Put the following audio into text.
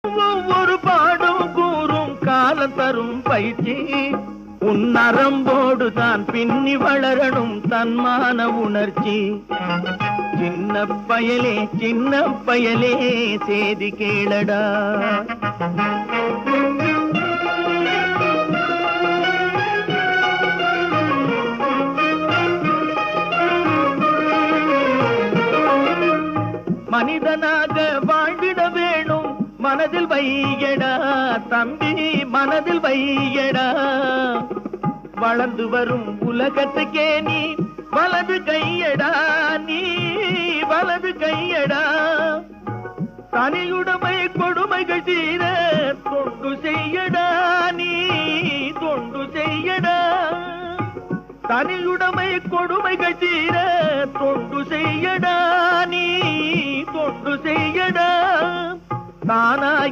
ஒவ்வொரு பாடும் கூறும் காலம் தரும் பயிற்சி உன் நரம்போடு தான் பின்னி வளரணும் தன்மான உணர்ச்சி. சின்ன பயலே சேதி கேளடா. மனிதனாக வாழ்ந்திட வேணும் மனதில் வையடா தம்பி, மனதில் வையடா. வளர்ந்து வரும் உலகத்துக்கே நீ வலது கையடா, நீ வலது கையடா. தனியுடைமை கொடுமைகள் தீர தொண்டு செய்யடா, நீ தொண்டு செய்யடா. தனியுடைமை கொடுமைகள் தீர தொண்டு செய்யடா, நீ தொண்டு செய்யடா. தானாக